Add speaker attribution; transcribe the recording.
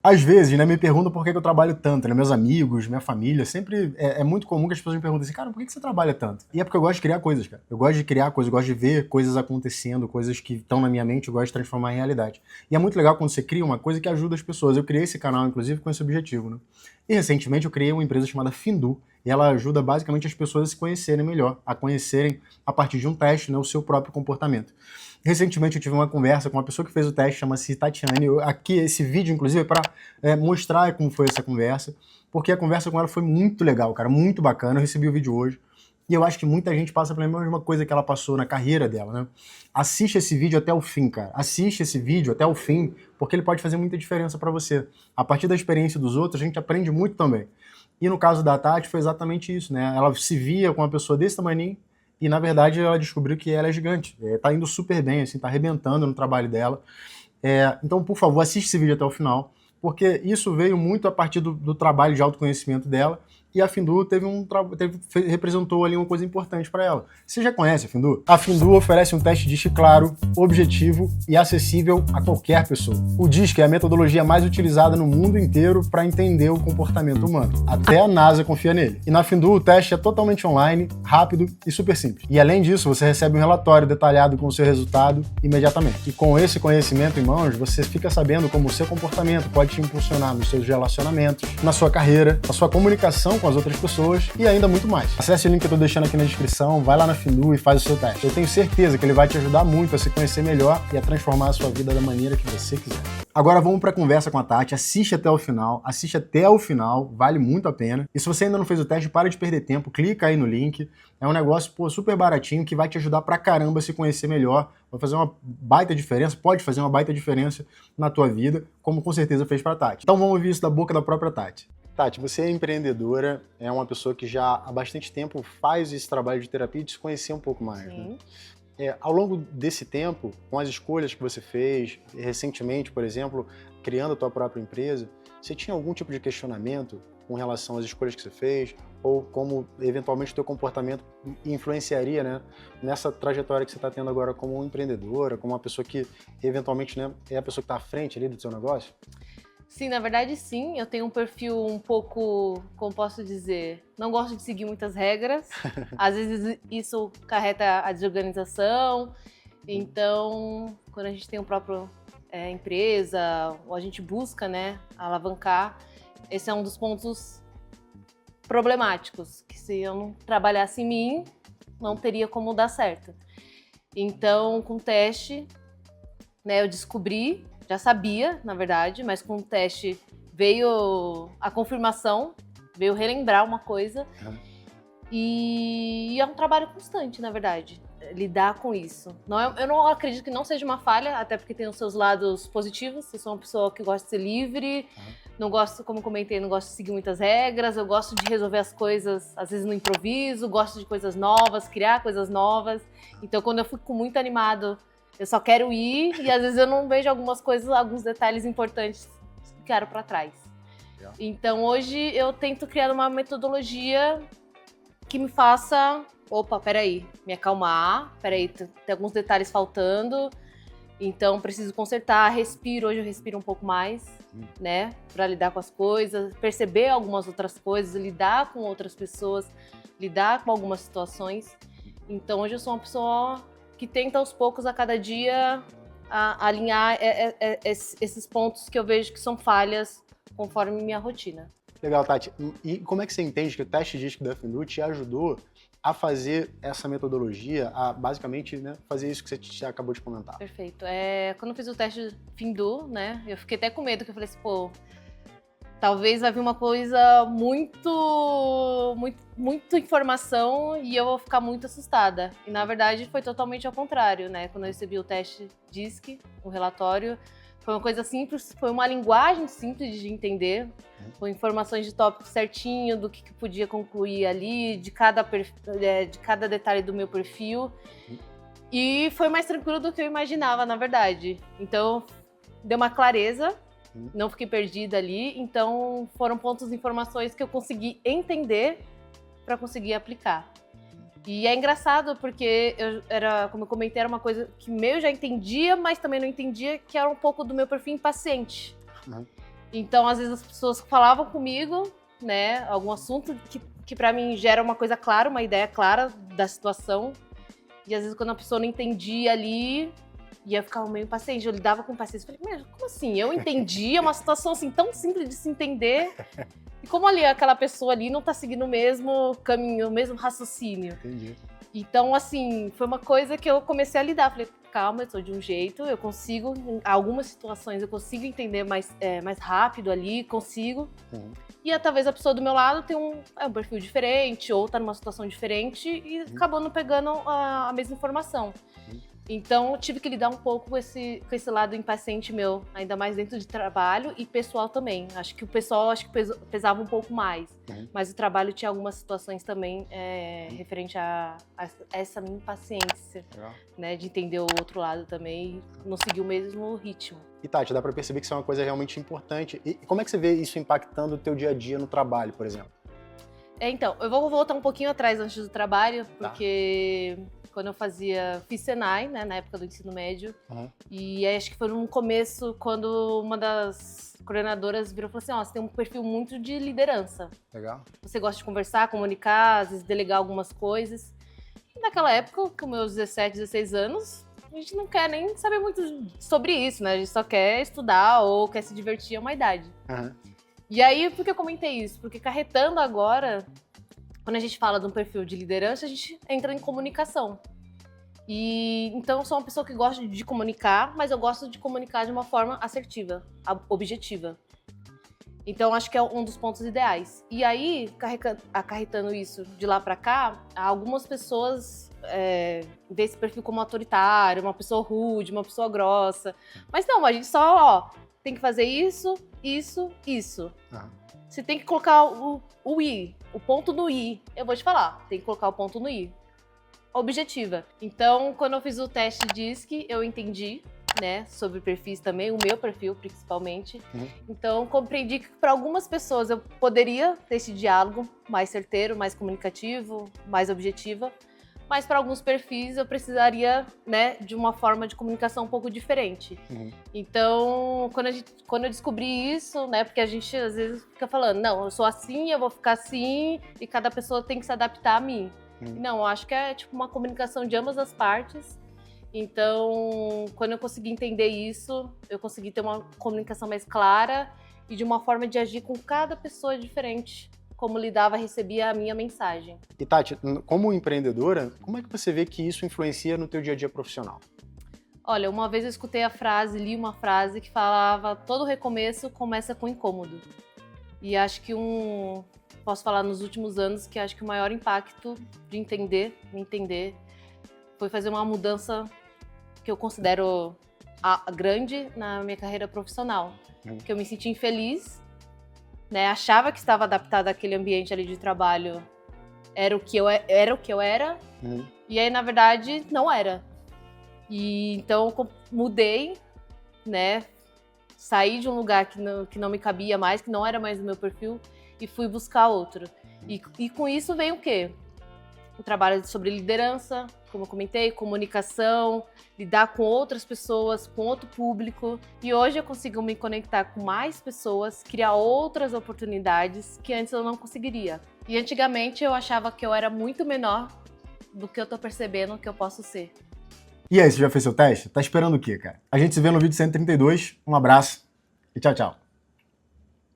Speaker 1: Às vezes, né, me perguntam por que eu trabalho tanto, né? Meus amigos, minha família, sempre é muito comum que as pessoas me perguntem assim, cara, por que você trabalha tanto? E é porque eu gosto de criar coisas, cara. Eu gosto de criar coisas, eu gosto de ver coisas acontecendo, coisas que estão na minha mente, eu gosto de transformar em realidade. E é muito legal quando você cria uma coisa que ajuda as pessoas. Eu criei esse canal, inclusive, com esse objetivo, né? E recentemente eu criei uma empresa chamada Findu, e ela ajuda basicamente as pessoas a se conhecerem melhor, a conhecerem, a partir de um teste, né, o seu próprio comportamento. Recentemente eu tive uma conversa com uma pessoa que fez o teste, chama-se Tatiane. Aqui, esse vídeo, inclusive, é para mostrar como foi essa conversa, porque a conversa com ela foi muito legal, cara, muito bacana. Eu recebi o vídeo hoje. E eu acho que muita gente passa pela mesma coisa que ela passou na carreira dela, né? Assiste esse vídeo até o fim, cara. Assiste esse vídeo até o fim, porque ele pode fazer muita diferença para você. A partir da experiência dos outros, a gente aprende muito também. E no caso da Tati, foi exatamente isso, né? Ela se via com uma pessoa desse tamanho e, na verdade, ela descobriu que ela é gigante. Tá indo super bem, assim, tá arrebentando no trabalho dela. Então, por favor, assiste esse vídeo até o final, porque isso veio muito a partir do trabalho de autoconhecimento dela, e a Findu representou ali uma coisa importante para ela. Você já conhece a Findu? A Findu oferece um teste DISC claro, objetivo e acessível a qualquer pessoa. O DISC é a metodologia mais utilizada no mundo inteiro para entender o comportamento humano. Até a NASA confia nele. E na Findu o teste é totalmente online, rápido e super simples. E além disso, você recebe um relatório detalhado com o seu resultado imediatamente. E com esse conhecimento em mãos, você fica sabendo como o seu comportamento pode te impulsionar nos seus relacionamentos, na sua carreira, na sua comunicação com as outras pessoas e ainda muito mais. Acesse o link que eu tô deixando aqui na descrição, vai lá na Findu e faz o seu teste. Eu tenho certeza que ele vai te ajudar muito a se conhecer melhor e a transformar a sua vida da maneira que você quiser. Agora vamos para a conversa com a Tati, assiste até o final, vale muito a pena. E se você ainda não fez o teste, para de perder tempo, clica aí no link. É um negócio, super baratinho que vai te ajudar pra caramba a se conhecer melhor. Vai fazer uma baita diferença, pode fazer uma baita diferença na tua vida, como com certeza fez pra Tati. Então vamos ouvir isso da boca da própria Tati. Tati, você é empreendedora, é uma pessoa que já há bastante tempo faz esse trabalho de terapia de se conhecer um pouco mais, né? Ao longo desse tempo, com as escolhas que você fez, recentemente, por exemplo, criando a tua própria empresa, você tinha algum tipo de questionamento com relação às escolhas que você fez, ou como, eventualmente, o teu comportamento influenciaria, né, nessa trajetória que você está tendo agora como empreendedora, como uma pessoa que, eventualmente, né, é a pessoa que está à frente ali do seu negócio?
Speaker 2: Sim, na verdade sim, eu tenho um perfil um pouco, como posso dizer, não gosto de seguir muitas regras, às vezes isso carreta a desorganização, então quando a gente tem um próprio empresa, ou a gente busca, né, alavancar, esse é um dos pontos problemáticos, que se eu não trabalhasse em mim, não teria como dar certo. Então, com o teste, né, eu descobri, já sabia, na verdade, mas com o teste veio a confirmação, veio relembrar uma coisa. E é um trabalho constante, na verdade, lidar com isso. Eu não acredito que não seja uma falha, até porque tem os seus lados positivos. Eu sou uma pessoa que gosta de ser livre, não gosto, como comentei, não gosto de seguir muitas regras, eu gosto de resolver as coisas, às vezes no improviso, gosto de coisas novas, criar coisas novas. Então, quando eu fico muito animado, eu só quero ir e às vezes eu não vejo algumas coisas, alguns detalhes importantes que ficaram para trás. Então hoje eu tento criar uma metodologia que me faça, opa, peraí, me acalmar, peraí, tem alguns detalhes faltando, então preciso consertar, respiro, hoje eu respiro um pouco mais, né, para lidar com as coisas, perceber algumas outras coisas, lidar com outras pessoas, lidar com algumas situações. Então hoje eu sou uma pessoa que tenta aos poucos, a cada dia, alinhar esses pontos que eu vejo que são falhas conforme minha rotina.
Speaker 1: Legal, Tati. E como é que você entende que o teste DISC da Findu te ajudou a fazer essa metodologia, a basicamente, né, fazer isso que você acabou de comentar?
Speaker 2: Perfeito. Quando eu fiz o teste Findu, né, eu fiquei até com medo, que eu falei assim, pô, talvez vai vir uma coisa muito informação e eu vou ficar muito assustada. E na verdade foi totalmente ao contrário, né? Quando eu recebi o teste DISC, o relatório, foi uma coisa simples, foi uma linguagem simples de entender, com informações de tópico certinho, do que podia concluir ali, de cada detalhe do meu perfil. E foi mais tranquilo do que eu imaginava, na verdade. Então, deu uma clareza. Não fiquei perdida ali, então foram pontos de informações que eu consegui entender para conseguir aplicar. E é engraçado porque como eu comentei, era uma coisa que eu já entendia, mas também não entendia, que era um pouco do meu perfil impaciente. Então, às vezes as pessoas falavam comigo, né, algum assunto que para mim gera uma coisa clara, uma ideia clara da situação. E às vezes quando a pessoa não entendia ali, ia ficar meio impaciente. Eu lidava com paciência. Falei, mas como assim? Eu entendi, é uma situação assim tão simples de se entender. E como ali aquela pessoa ali não tá seguindo o mesmo caminho, o mesmo raciocínio.
Speaker 1: Entendi.
Speaker 2: Então, assim, foi uma coisa que eu comecei a lidar. Falei, calma, eu sou de um jeito, eu consigo, em algumas situações eu consigo entender mais rápido ali, consigo.
Speaker 1: Uhum.
Speaker 2: E talvez a pessoa do meu lado tenha um perfil diferente, ou tá numa situação diferente e acabou não pegando a mesma informação. Então, eu tive que lidar um pouco com esse lado impaciente meu, ainda mais dentro de trabalho e pessoal também. Acho que o pessoal pesava um pouco mais, mas o trabalho tinha algumas situações também referente a essa minha impaciência, né, de entender o outro lado também e não seguir o mesmo ritmo.
Speaker 1: E Tati, dá pra perceber que isso é uma coisa realmente importante. E como é que você vê isso impactando o teu dia a dia no trabalho, por exemplo?
Speaker 2: Então, eu vou voltar um pouquinho atrás antes do trabalho, porque quando eu fiz Senai, né, na época do ensino médio, e aí acho que foi no começo, quando uma das coordenadoras virou e falou assim, ó, você tem um perfil muito de liderança.
Speaker 1: Legal.
Speaker 2: Você gosta de conversar, comunicar, às vezes delegar algumas coisas. E naquela época, com meus 17, 16 anos, a gente não quer nem saber muito sobre isso, né? A gente só quer estudar ou quer se divertir a uma idade. E aí, por que eu comentei isso? Porque carretando agora, quando a gente fala de um perfil de liderança, a gente entra em comunicação. E então eu sou uma pessoa que gosta de comunicar, mas eu gosto de comunicar de uma forma assertiva, objetiva. Então acho que é um dos pontos ideais. E aí, acarretando isso de lá pra cá, algumas pessoas vê esse perfil como autoritário, uma pessoa rude, uma pessoa grossa. Mas não, a gente só tem que fazer isso, isso, isso. Você tem que colocar o i, o ponto no i. Eu vou te falar, tem que colocar o ponto no i. Objetiva. Então, quando eu fiz o teste DISC, eu entendi, né, sobre perfis também, o meu perfil principalmente. Então, compreendi que para algumas pessoas eu poderia ter esse diálogo mais certeiro, mais comunicativo, mais objetiva, mas para alguns perfis eu precisaria, né, de uma forma de comunicação um pouco diferente. Então, quando eu descobri isso, né, porque a gente às vezes fica falando, não, eu sou assim, eu vou ficar assim, e cada pessoa tem que se adaptar a mim. Não, eu acho que é tipo uma comunicação de ambas as partes. Então, quando eu consegui entender isso, eu consegui ter uma comunicação mais clara e de uma forma de agir com cada pessoa diferente, como lidava, recebia a minha mensagem.
Speaker 1: E Tati, como empreendedora, como é que você vê que isso influencia no teu dia a dia profissional?
Speaker 2: Olha, uma vez eu escutei li uma frase que falava: todo recomeço começa com incômodo. E acho que posso falar nos últimos anos que acho que o maior impacto de me entender, foi fazer uma mudança que eu considero grande na minha carreira profissional. Que eu me senti infeliz, né? Achava que estava adaptada àquele ambiente ali de trabalho, era o que eu era, e aí na verdade não era. E então eu mudei, né? Saí de um lugar que não me cabia mais, que não era mais o meu perfil, e fui buscar outro. E com isso vem o quê? O trabalho sobre liderança, como eu comentei, comunicação, lidar com outras pessoas, com outro público. E hoje eu consigo me conectar com mais pessoas, criar outras oportunidades que antes eu não conseguiria. E antigamente eu achava que eu era muito menor do que eu tô percebendo que eu posso ser.
Speaker 1: E aí, você já fez seu teste? Tá esperando o quê, cara? A gente se vê no vídeo 132. Um abraço e tchau, tchau.